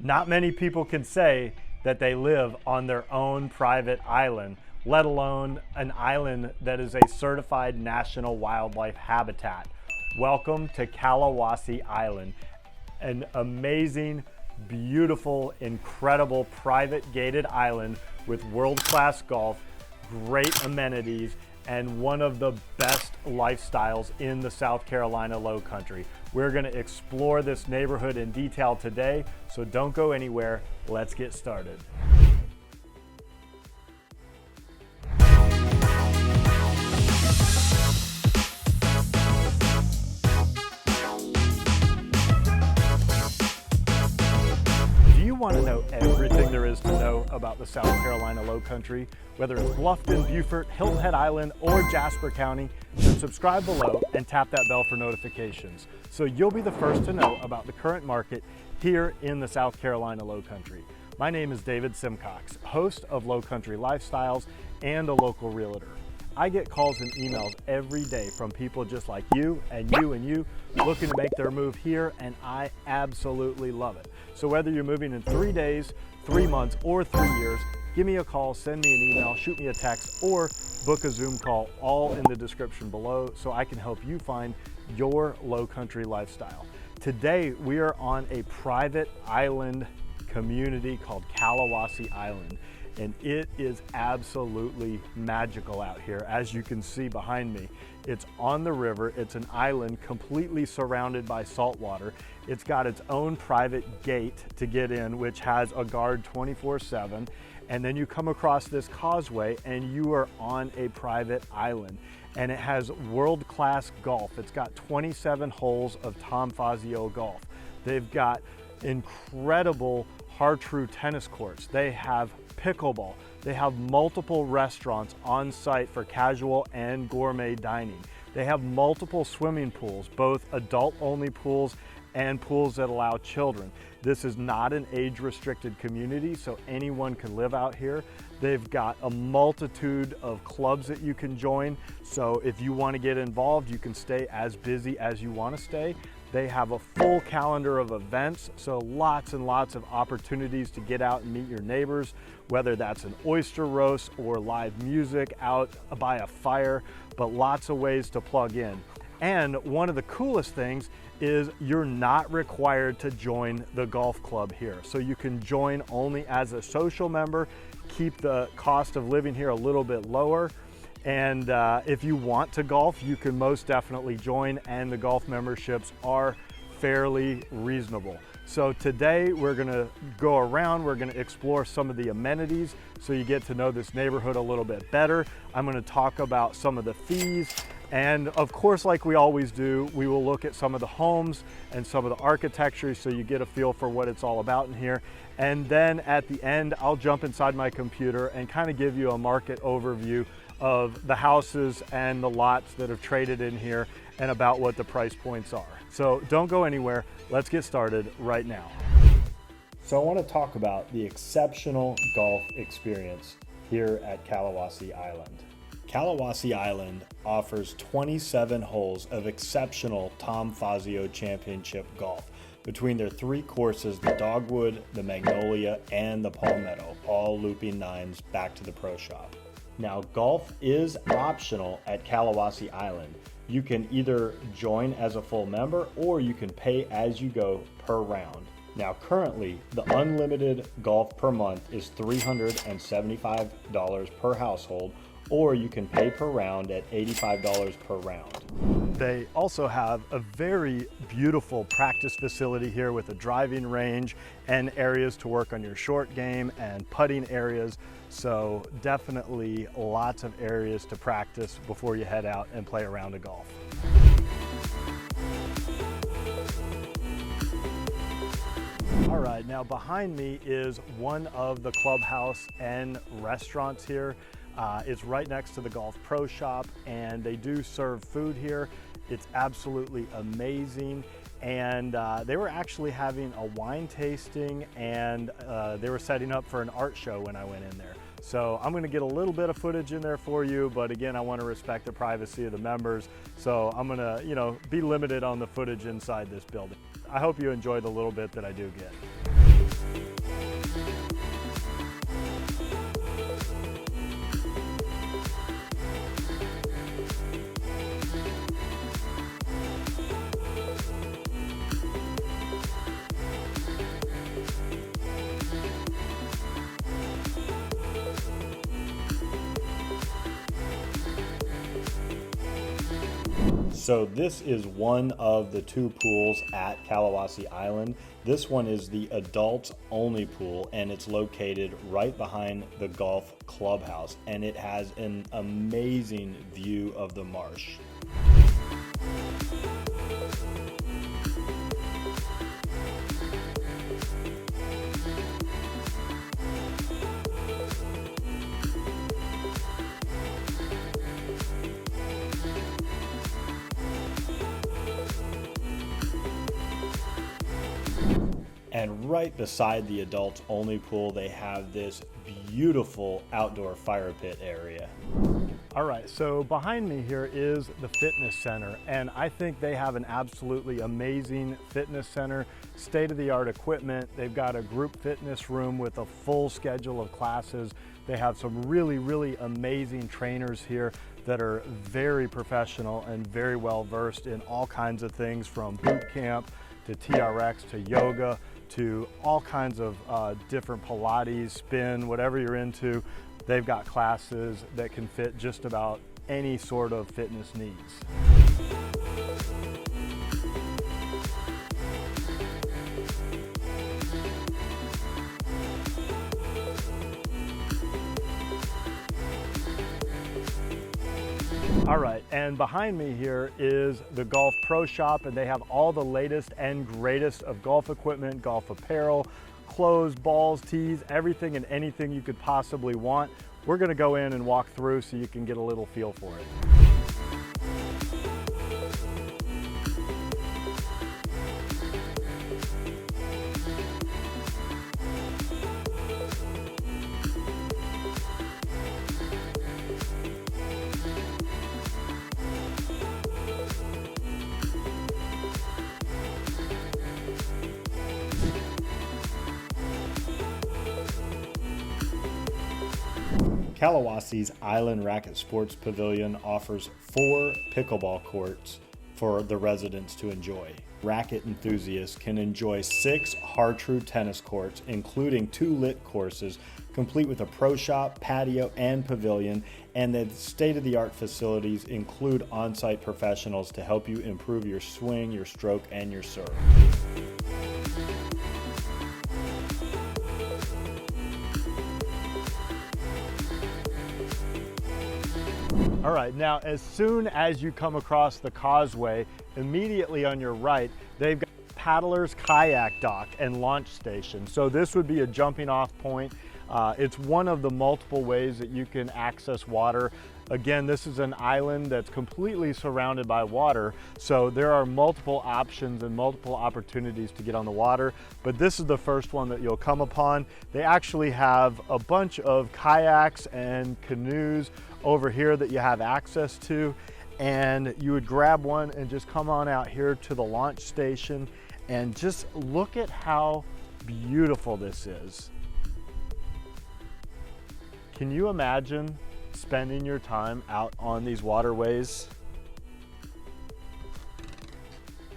Not many people can say that they live on their own private island, let alone an island that is a certified national wildlife habitat. Welcome to Callawassie Island, an amazing, beautiful, incredible private gated island with world-class golf, great amenities, and one of the best lifestyles in the South Carolina Lowcountry. We're going to explore this neighborhood in detail today, so don't go anywhere. Let's get started. Want to know everything there is to know about the South Carolina Lowcountry, whether it's Bluffton, Beaufort, Hilton Head Island, or Jasper County, then subscribe below and tap that bell for notifications so you'll be the first to know about the current market here in the South Carolina Lowcountry. My name is David Simcox, host of Lowcountry Lifestyles and a local realtor. I get calls and emails every day from people just like you and you and you looking to make their move here, and I absolutely love it. So whether you're moving in 3 days, 3 months, or 3 years, give me a call, send me an email, shoot me a text, or book a Zoom call, all in the description below, so I can help you find your Lowcountry lifestyle. Today, we are on a private island community called Callawassie Island. And it is absolutely magical out here. As you can see behind me, it's on the river. It's an island completely surrounded by saltwater. It's got its own private gate to get in, which has a guard 24/7. And then you come across this causeway and you are on a private island. And it has world-class golf. It's got 27 holes of Tom Fazio golf. They've got incredible hard-true tennis courts. They have pickleball. They have multiple restaurants on site for casual and gourmet dining. They have multiple swimming pools, both adult-only pools and pools that allow children. This is not an age-restricted community, so anyone can live out here. They've got a multitude of clubs that you can join, so if you want to get involved, you can stay as busy as you want to stay. They have a full calendar of events, so lots and lots of opportunities to get out and meet your neighbors, whether that's an oyster roast or live music out by a fire, but lots of ways to plug in. And one of the coolest things is you're not required to join the golf club here. So you can join only as a social member, keep the cost of living here a little bit lower. And if you want to golf, you can most definitely join, and the golf memberships are fairly reasonable. So today we're gonna go around, we're gonna explore some of the amenities so you get to know this neighborhood a little bit better. I'm gonna talk about some of the fees, and of course, like we always do, we will look at some of the homes and some of the architecture so you get a feel for what it's all about in here. And then at the end, I'll jump inside my computer and kind of give you a market overview of the houses and the lots that have traded in here and about what the price points are. So don't go anywhere. Let's get started right now. So I want to talk about the exceptional golf experience here at Callawassie Island. Callawassie Island offers 27 holes of exceptional Tom Fazio Championship golf between their 3 courses, the Dogwood, the Magnolia, and the Palmetto, all looping 9s back to the pro shop. Now, golf is optional at Callawassie Island. You can either join as a full member or you can pay as you go per round. Now, currently, the unlimited golf per month is $375 per household, or you can pay per round at $85 per round. They also have a very beautiful practice facility here with a driving range and areas to work on your short game and putting areas. So definitely lots of areas to practice before you head out and play a round of golf. All right, now behind me is one of the clubhouse and restaurants here. It's right next to the Golf Pro Shop, and they do serve food here. It's absolutely amazing. And they were actually having a wine tasting, and they were setting up for an art show when I went in there. So I'm gonna get a little bit of footage in there for you, but again, I wanna respect the privacy of the members. So I'm gonna, be limited on the footage inside this building. I hope you enjoy the little bit that I do get. So this is one of the two pools at Callawassie Island. This one is the adults only pool, and it's located right behind the golf clubhouse, and it has an amazing view of the marsh. And right beside the adults only pool, they have this beautiful outdoor fire pit area. All right, so behind me here is the fitness center, and I think they have an absolutely amazing fitness center, state-of-the-art equipment. They've got a group fitness room with a full schedule of classes. They have some really amazing trainers here that are very professional and very well versed in all kinds of things, from boot camp to TRX to yoga to all kinds of different Pilates, spin, whatever you're into. They've got classes that can fit just about any sort of fitness needs. All right, and behind me here is the Golf Pro Shop, and they have all the latest and greatest of golf equipment, golf apparel, clothes, balls, tees, everything and anything you could possibly want. We're gonna go in and walk through so you can get a little feel for it. Callawassie's Island Racket Sports Pavilion offers 4 pickleball courts for the residents to enjoy. Racket enthusiasts can enjoy 6 hard-true tennis courts, including 2 lit courses, complete with a pro shop, patio, and pavilion, and the state-of-the-art facilities include on-site professionals to help you improve your swing, your stroke, and your serve. All right, now as soon as you come across the causeway, immediately on your right, they've got paddlers, kayak dock, and launch station. So this would be a jumping off point. It's one of the multiple ways that you can access water. Again, this is an island that's completely surrounded by water, so there are multiple options and multiple opportunities to get on the water, but this is the first one that you'll come upon. They actually have a bunch of kayaks and canoes over here that you have access to, and you would grab one and just come on out here to the launch station and just look at how beautiful this is. Can you imagine spending your time out on these waterways?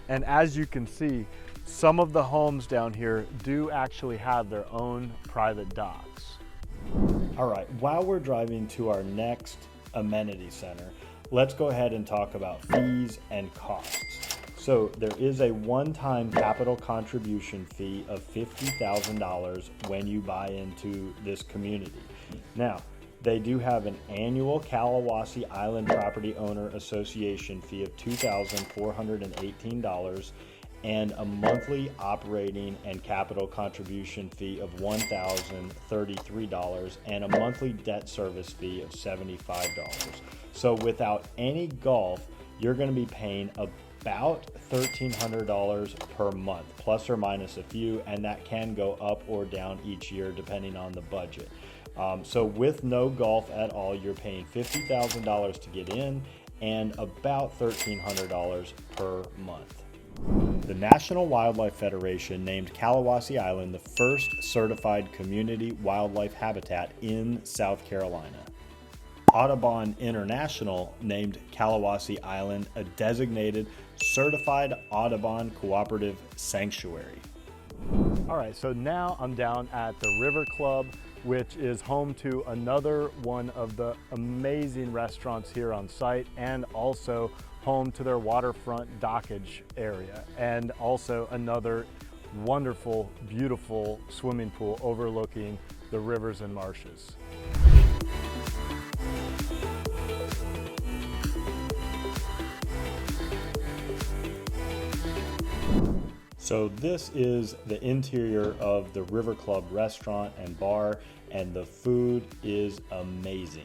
And as you can see, some of the homes down here do actually have their own private docks. All right, while we're driving to our next amenity center, let's go ahead and talk about fees and costs. So there is a one-time capital contribution fee of $50,000 when you buy into this community. Now, they do have an annual Callawassie Island Property Owner Association fee of $2,418 and a monthly operating and capital contribution fee of $1,033 and a monthly debt service fee of $75. So without any golf, you're going to be paying about $1,300 per month, plus or minus a few, and that can go up or down each year depending on the budget. So with no golf at all, you're paying $50,000 to get in and about $1,300 per month. The National Wildlife Federation named Callawassie Island the first certified community wildlife habitat in South Carolina. Audubon International named Callawassie Island a designated certified Audubon cooperative sanctuary. All right, so now I'm down at the River Club, which is home to another one of the amazing restaurants here on site and also home to their waterfront dockage area, and also another wonderful, beautiful swimming pool overlooking the rivers and marshes. So this is the interior of the River Club restaurant and bar, and the food is amazing.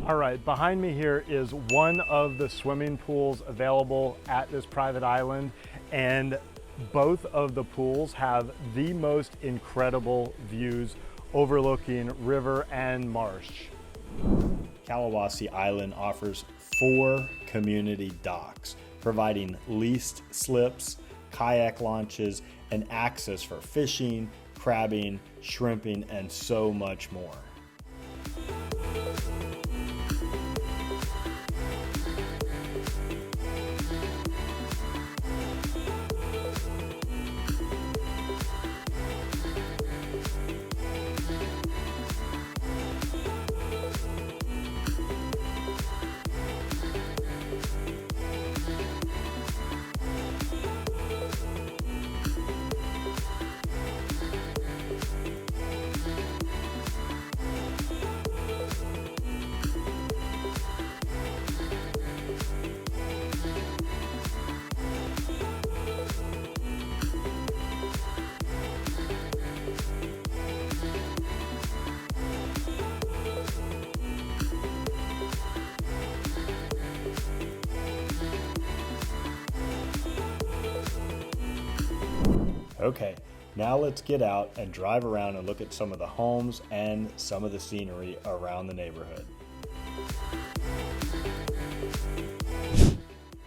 All right, behind me here is one of the swimming pools available at this private island, and both of the pools have the most incredible views overlooking river and marsh. Callawassie Island offers 4 community docks, providing leased slips, kayak launches, and access for fishing, crabbing, shrimping, and so much more. Okay, now let's get out and drive around and look at some of the homes and some of the scenery around the neighborhood.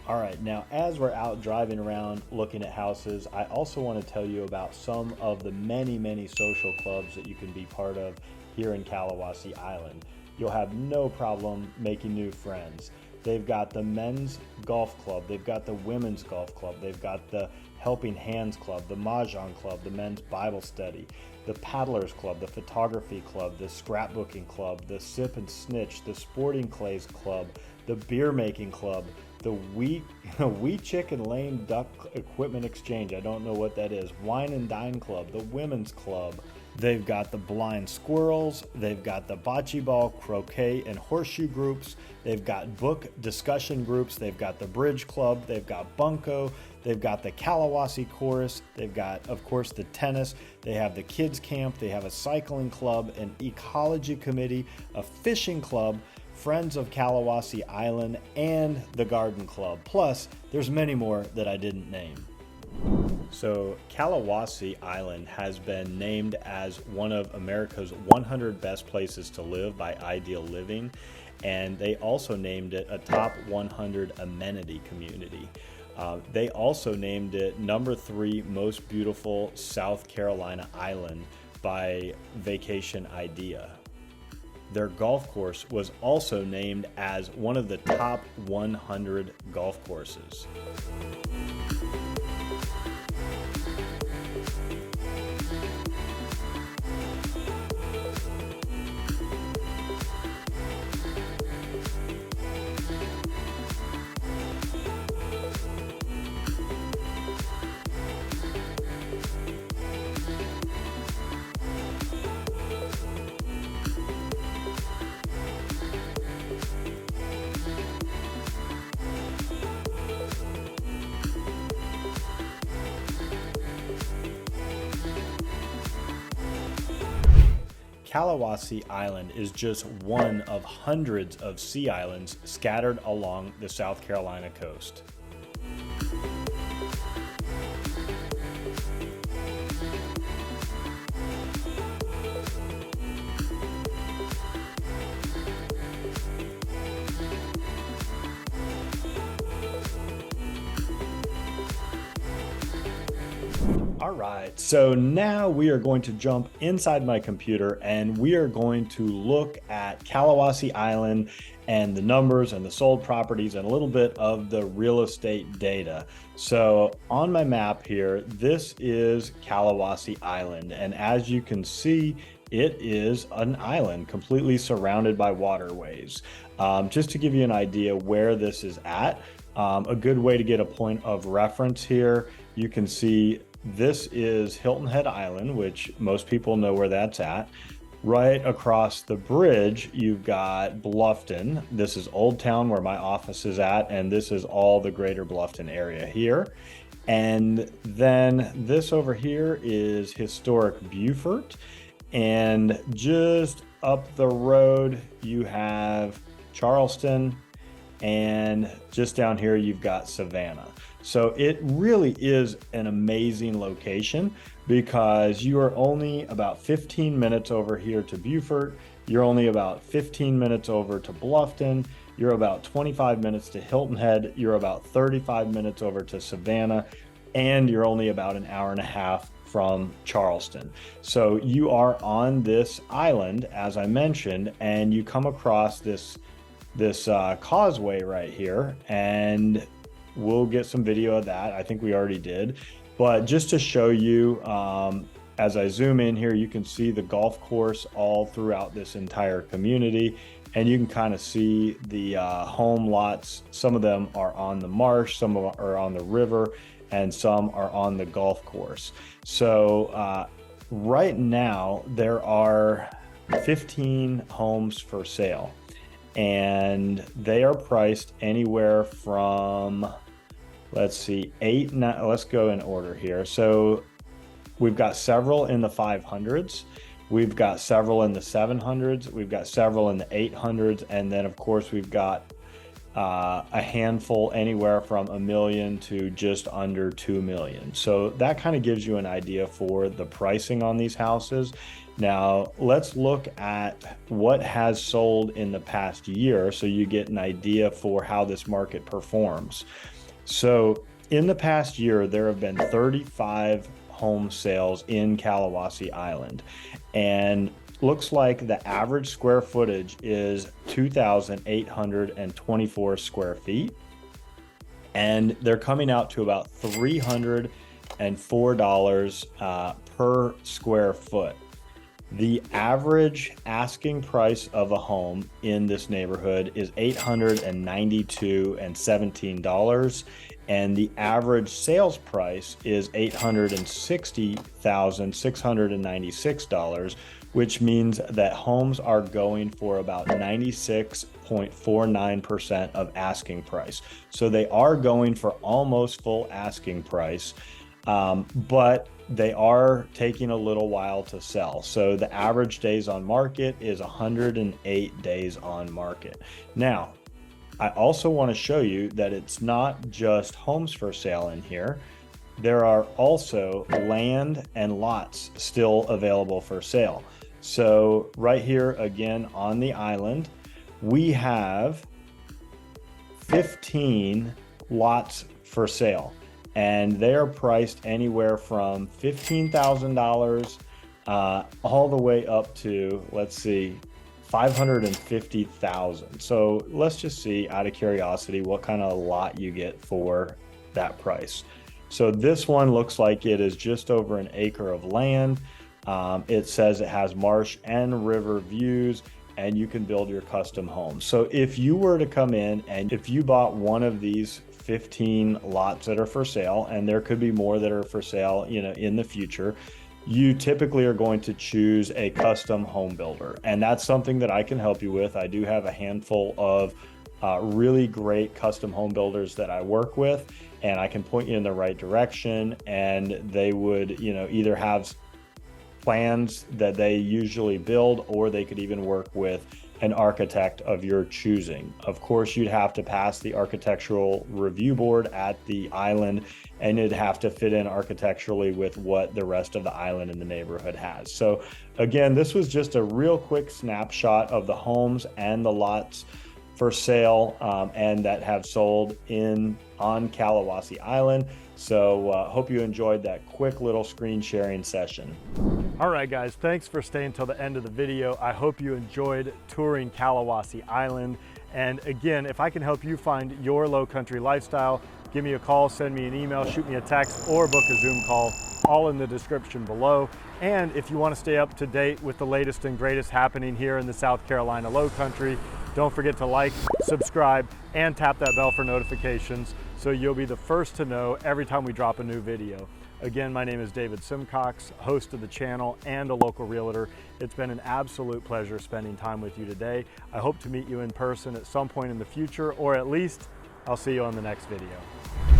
All right, now as we're out driving around looking at houses, I also want to tell you about some of the many social clubs that you can be part of here in Callawassie Island. You'll have no problem making new friends. They've got the men's golf club, they've got the women's golf club, they've got the Helping Hands Club, the Mahjong Club, the Men's Bible Study, the Paddlers Club, the Photography Club, the Scrapbooking Club, the Sip and Snitch, the Sporting Clays Club, the Beer Making Club, the Wee Chicken Lame Duck Equipment Exchange, I don't know what that is, Wine and Dine Club, the Women's Club. They've got the Blind Squirrels, they've got the Bocce Ball, Croquet, and Horseshoe groups, they've got book discussion groups, they've got the Bridge Club, they've got Bunko, they've got the Callawassie Chorus, they've got, of course, the tennis, they have the kids camp, they have a cycling club, an ecology committee, a fishing club, Friends of Callawassie Island, and the Garden Club. Plus, there's many more that I didn't name. So Callawassie Island has been named as one of America's 100 best places to live by Ideal Living, and they also named it a top 100 amenity community. They also named it number 3 most beautiful South Carolina island by Vacation Idea. Their golf course was also named as one of the top 100 golf courses. Callawassie Island is just one of hundreds of sea islands scattered along the South Carolina coast. Our right, so now we are going to jump inside my computer and we are going to look at Callawassie Island and the numbers and the sold properties and a little bit of the real estate data. So on my map here, this is Callawassie Island, and as you can see, it is an island completely surrounded by waterways. Just to give you an idea where this is at, a good way to get a point of reference here, you can see this is Hilton Head Island, which most people know where that's at. Right across the bridge, you've got Bluffton. This is Old Town where my office is at, and this is all the greater Bluffton area here. And then this over here is historic Beaufort. And just up the road, you have Charleston, and just down here, you've got Savannah. So it really is an amazing location because you are only about 15 minutes over here to Beaufort. You're only about 15 minutes over to Bluffton. You're about 25 minutes to Hilton Head. You're about 35 minutes over to Savannah, and you're only about an hour and a half from Charleston. So you are on this island, as I mentioned, and you come across this causeway right here, and we'll get some video of that. I think we already did, but just to show you, as I zoom in here, you can see the golf course all throughout this entire community, and you can kind of see the home lots. Some of them are on the marsh, some of them are on the river, and some are on the golf course. So right now there are 15 homes for sale, and they are priced anywhere from, let's see, let's go in order here. So we've got several in the 500s, we've got several in the 700s, we've got several in the 800s, and then of course we've got a handful anywhere from $1 million to just under $2 million. So that kind of gives you an idea for the pricing on these houses. Now let's look at what has sold in the past year so you get an idea for how this market performs. So in the past year, there have been 35 home sales in Callawassie Island, and looks like the average square footage is 2,824 square feet, and they're coming out to about $304 per square foot. The average asking price of a home in this neighborhood is $892.17, and the average sales price is $860,696, which means that homes are going for about 96.49% of asking price. So they are going for almost full asking price, but they are taking a little while to sell. So the average days on market is 108 days on market. Now, I also want to show you that it's not just homes for sale in here. There are also land and lots still available for sale. So right here again on the island, we have 15 lots for sale, and they are priced anywhere from $15,000 all the way up to, let's see, $550,000. So let's just see, out of curiosity, what kind of lot you get for that price. So this one looks like it is just over an acre of land. It says it has marsh and river views, and you can build your custom home. So if you were to come in and if you bought one of these 15 lots that are for sale, and there could be more that are for sale, you know, in the future, you typically are going to choose a custom home builder. And that's something that I can help you with. I do have a handful of really great custom home builders that I work with, and I can point you in the right direction, and they would, you know, either have plans that they usually build, or they could even work with an architect of your choosing. Of course, you'd have to pass the architectural review board at the island, and it'd have to fit in architecturally with what the rest of the island and the neighborhood has. So again, this was just a real quick snapshot of the homes and the lots for sale and that have sold on Callawassie Island. So hope you enjoyed that quick little screen sharing session. All right, guys, thanks for staying till the end of the video. I hope you enjoyed touring Callawassie Island. And again, if I can help you find your lowcountry lifestyle, give me a call, send me an email, shoot me a text, or book a Zoom call, all in the description below. And if you want to stay up to date with the latest and greatest happening here in the South Carolina Lowcountry, don't forget to like, subscribe, and tap that bell for notifications so you'll be the first to know every time we drop a new video. Again, my name is David Simcox, host of the channel and a local realtor. It's been an absolute pleasure spending time with you today. I hope to meet you in person at some point in the future, or at least I'll see you on the next video.